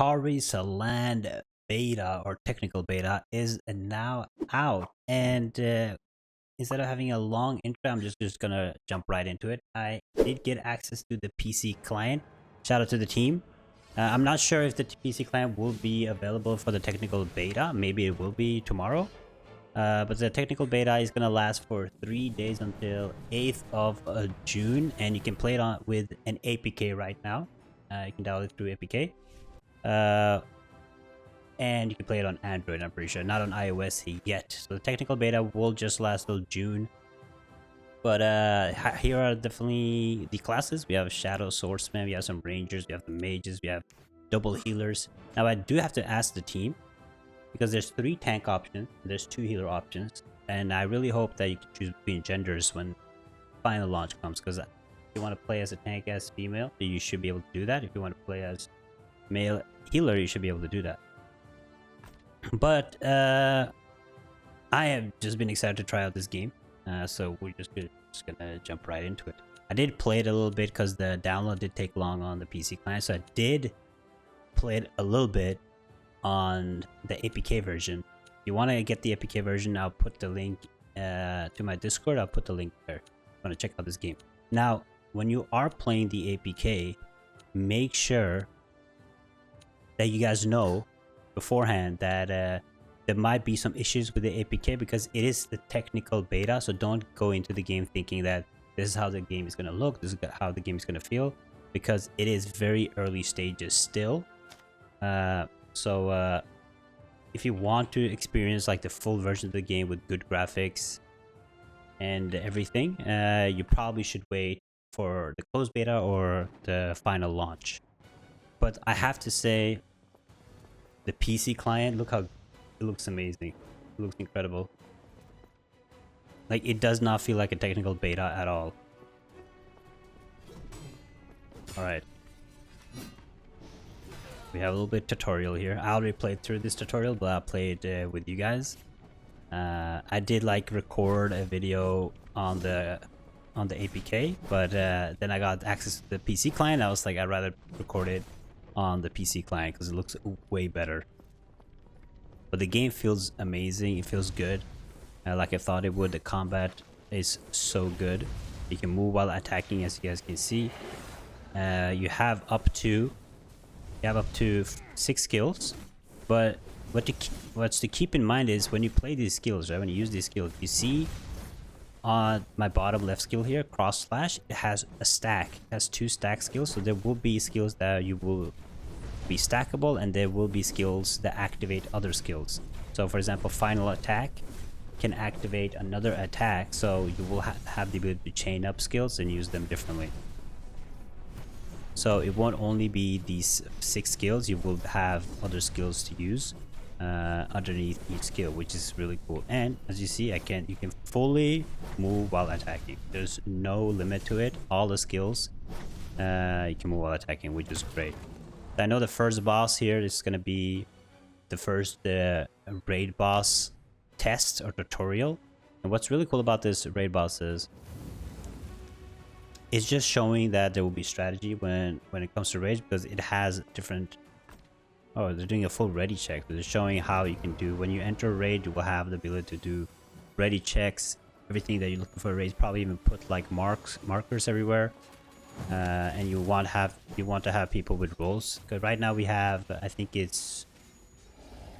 Tarisland beta or technical beta is now out, and instead of having a long intro, I'm just gonna jump right into it. I did get access to the PC client. Shout out to the team. I'm not sure if the PC client will be available for the technical beta. Maybe it will be tomorrow. But the technical beta is gonna last for 3 days until 8th of June, and you can play it on with an APK right now. You can download it through APK. And you can play it on Android, I'm pretty sure, not on iOS yet. So the technical beta will just last till June. But here are definitely the classes. We have Shadow Swordsman, we have some Rangers, we have the Mages, we have double healers. Now I do have to ask the team, because there's 3 tank options, there's 2 healer options, and I really hope that you can choose between genders when final launch comes, because if you want to play as a tank as female, you should be able to do that. If you want to play as male healer, you should be able to do that. But I have just been excited to try out this game, so we're just gonna jump right into it. I did play it a little bit because the download did take long on the PC client, so I did play it a little bit on the APK version. If you want to get the APK version, I'll put the link to my Discord. I'll put the link there. I want to check out this game. Now, when you are playing the APK, make sure that you guys know beforehand that there might be some issues with the APK, because it is the technical beta. So don't go into the game thinking that this is how the game is going to look, this is how the game is going to feel, because it is very early stages still. So if you want to experience like the full version of the game with good graphics and everything, you probably should wait for the closed beta or the final launch. But I have to say, the PC client, look how it looks amazing. It looks incredible. Like, it does not feel like a technical beta at all. Alright. We have a little bit tutorial here. I already played through this tutorial, but I'll play it with you guys. I did like record a video on the APK, but then I got access to the PC client. I was like, I'd rather record it on the PC client because it looks way better. But the game feels amazing. It feels good, like I thought it would. The combat is so good. You can move while attacking, as you guys can see. You have up to 6 skills, but what's to keep in mind is when you play these skills, right? When you use these skills, you see on my bottom left skill here, cross slash, it has a stack. It has 2 stack skills, so there will be skills that you will be stackable, and there will be skills that activate other skills. So for example, final attack can activate another attack, so you will have the ability to chain up skills and use them differently. So it won't only be these 6 skills, you will have other skills to use underneath each skill, which is really cool. And as you see, you can fully move while attacking. There's no limit to it. All the skills you can move while attacking, which is great. I know the first boss here is going to be the first raid boss test or tutorial. And what's really cool about this raid boss is it's just showing that there will be strategy when it comes to raids, because it has different... Oh, they're doing a full ready check. They're showing how you can do when you enter a raid. You will have the ability to do ready checks, everything that you're looking for a raid. Probably even put like markers everywhere. And you want to have people with roles, because right now we have, I think it's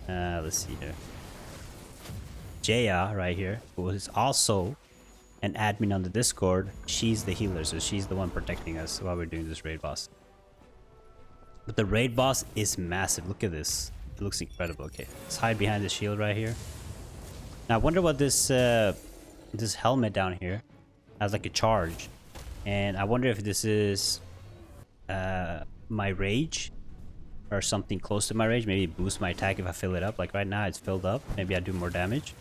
let's see here, Jaya right here, who is also an admin on the Discord. She's the healer, so she's the one protecting us while we're doing this raid boss. But the raid boss is massive. Look at this. It looks incredible. Okay, let's hide behind the shield right here. Now I wonder what this helmet down here has, like a charge. And I wonder if this is my rage or something close to my rage. Maybe it boosts my attack if I fill it up. Like right now it's filled up. Maybe I do more damage.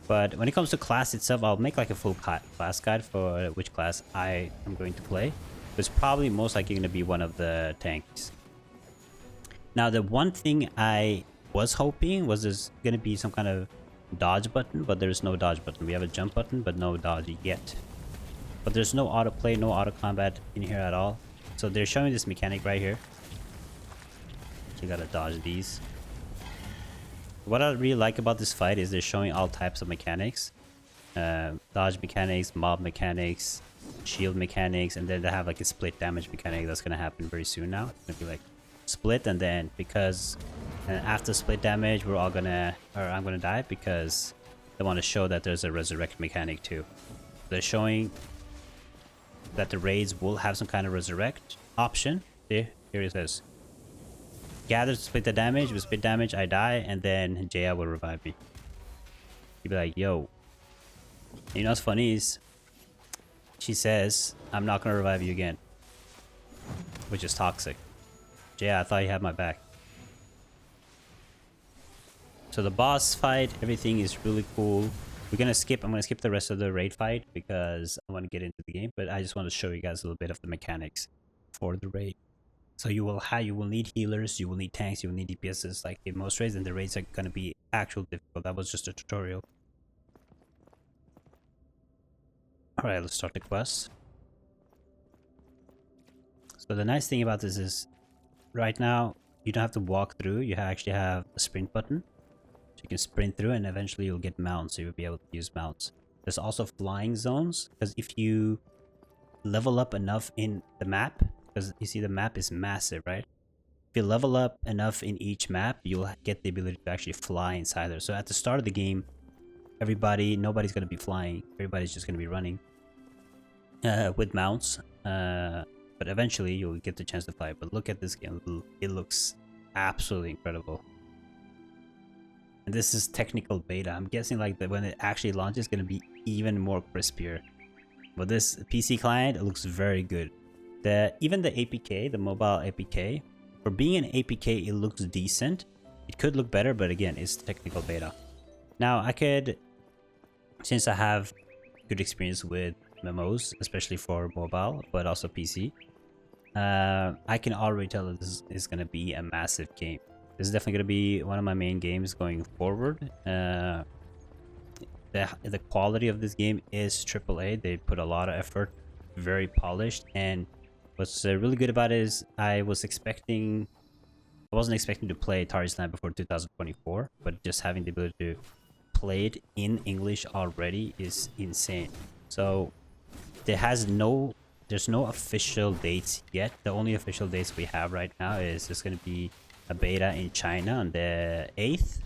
But when it comes to class itself, I'll make like a full class guide for which class I am going to play. It's probably most likely going to be one of the tanks. Now the one thing I was hoping was there's going to be some kind of dodge button, but there's no dodge button. We have a jump button, but no dodge yet. But there's no auto play, no auto combat in here at all. So they're showing this mechanic right here. You gotta dodge these. What I really like about this fight is they're showing all types of mechanics. Dodge mechanics, mob mechanics, shield mechanics, and then they have like a split damage mechanic that's gonna happen very soon now. It's gonna be like split, and then because after split damage we're all gonna, or I'm gonna die, because they want to show that there's a resurrect mechanic too. They're showing that the raids will have some kind of resurrect option. See, here it says gather to split the damage. With split damage I die, and then Jaya will revive me. You'd be like, yo, you know what's funny is she says I'm not gonna revive you again, which is toxic. Jaya, I thought you had my back. So the boss fight, everything is really cool. I'm gonna skip the rest of the raid fight because I want to get into the game, but I just want to show you guys a little bit of the mechanics for the raid. So you will need healers, you will need tanks, you will need DPSs like in most raids, and the raids are gonna be actual difficult. That was just a tutorial. Alright, let's start the quest. So the nice thing about this is right now you don't have to walk through, you actually have a sprint button. So you can sprint through and eventually you'll get mounts, so you'll be able to use mounts. There's also flying zones, because if you level up enough in the map, because you see the map is massive, right? If you level up enough in each map, you'll get the ability to actually fly inside there. So at the start of the game, nobody's going to be flying. Everybody's just going to be running with mounts. But eventually you'll get the chance to fly. But look at this game. It looks absolutely incredible. And this is technical beta. I'm guessing like that when it actually launches, it's going to be even more crispier. But this PC client, it looks very good. Even the APK, the mobile APK, for being an APK, it looks decent. It could look better, but again, it's technical beta. Now I could, since I have good experience with MMOs, especially for mobile, but also PC, I can already tell that this is going to be a massive game. This is definitely going to be one of my main games going forward. The quality of this game is AAA. They put a lot of effort, very polished, and what's really good about it is I wasn't expecting to play Tarisland before 2024, but just having the ability to play it in English already is insane. So there's no official dates yet. The only official dates we have right now is just going to be a beta in China on the 8th,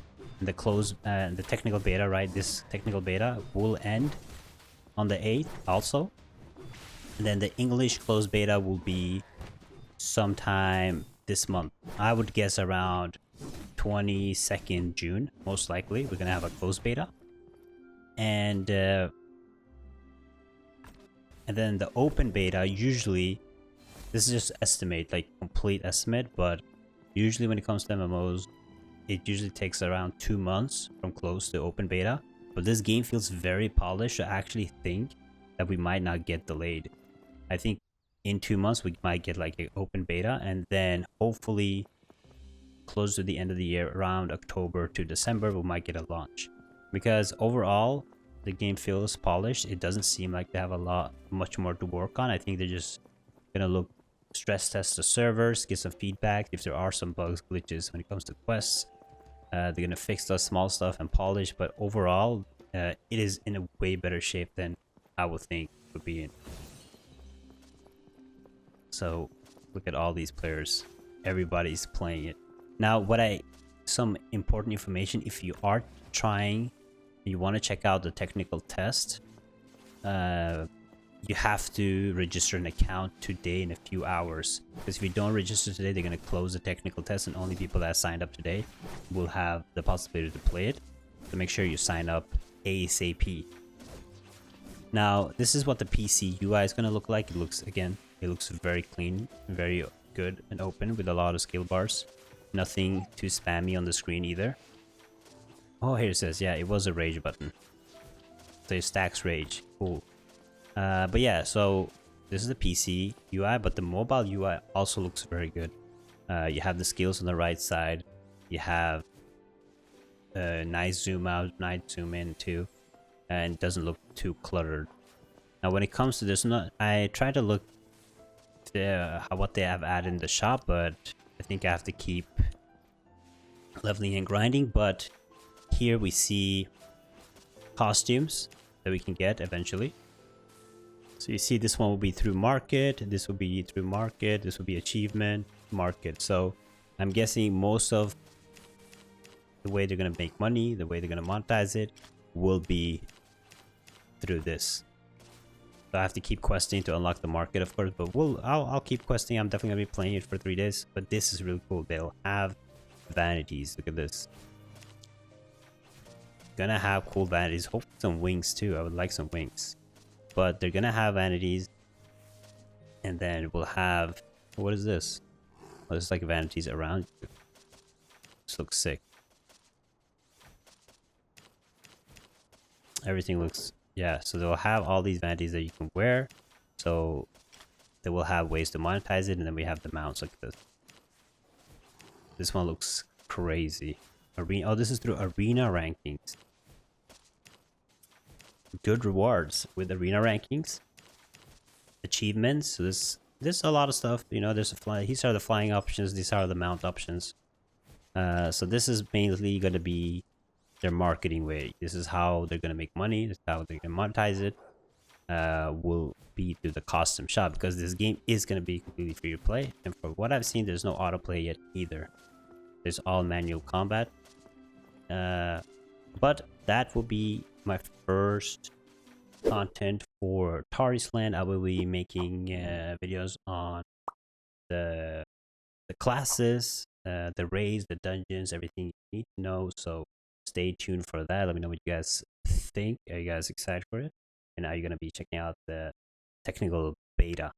and the technical beta, right? This technical beta will end on the 8th also. And then the English closed beta will be sometime this month. I would guess around 22nd June, most likely. We're gonna have a closed beta. And then the open beta, usually, this is just estimate, like complete estimate, but usually when it comes to MMOs, it usually takes around 2 months from close to open beta. But this game feels very polished, so I actually think that we might not get delayed. I think in 2 months we might get like an open beta, and then hopefully close to the end of the year, around October to December, we might get a launch. Because overall, the game feels polished. It doesn't seem like they have much more to work on. I think they're just gonna stress test the servers, get some feedback if there are some bugs, glitches when it comes to quests. They're gonna fix the small stuff and polish, but overall, it is in a way better shape than I would think it would be in. So look at all these players, everybody's playing it. Now some important information, if you are trying, you want to check out the technical test, you have to register an account today in a few hours, because if you don't register today, they're going to close the technical test, and only people that signed up today will have the possibility to play it. So make sure you sign up ASAP. Now this is what the PC UI is going to look like. It looks very clean, very good and open with a lot of skill bars. Nothing too spammy on the screen either. Oh, here it says, yeah, it was a rage button. So it stacks rage. Cool. But yeah, so this is the PC UI, but the mobile UI also looks very good. You have the skills on the right side. You have a nice zoom out, nice zoom in too, and it doesn't look too cluttered. Now when it comes to this, I try to look what they have added in the shop, but I think I have to keep leveling and grinding. But here we see costumes that we can get eventually. So you see this one will be through market, this will be through market, this will be achievement, market. So I'm guessing most of the way they're going to make money, the way they're going to monetize it, will be through this. So I have to keep questing to unlock the market, of course, but I'll keep questing. I'm definitely going to be playing it for 3 days, but this is really cool. They'll have vanities. Look at this. Gonna have cool vanities. Hopefully some wings too. I would like some wings. But they're gonna have vanities, and then we'll have, what is this? Oh, it's like vanities around you. This looks sick. Everything looks, yeah, so they'll have all these vanities that you can wear, so they will have ways to monetize it. And then we have the mounts like this. This one looks crazy. Arena, oh, this is through arena rankings. Good rewards with arena rankings, achievements. So there's a lot of stuff, you know. There's a fly, these are the flying options, these are the mount options. So this is mainly going to be their marketing way. This is how they're going to make money, this is how they're going to monetize it. Will be through the costume shop, because this game is going to be completely free to play, and for what I've seen, there's no autoplay yet either. There's all manual combat. But that will be my first content for Tarisland. I will be making videos on the classes, the raids, the dungeons, everything you need to know. So stay tuned for that. Let me know what you guys think. Are you guys excited for it? And are you going to be checking out the technical beta?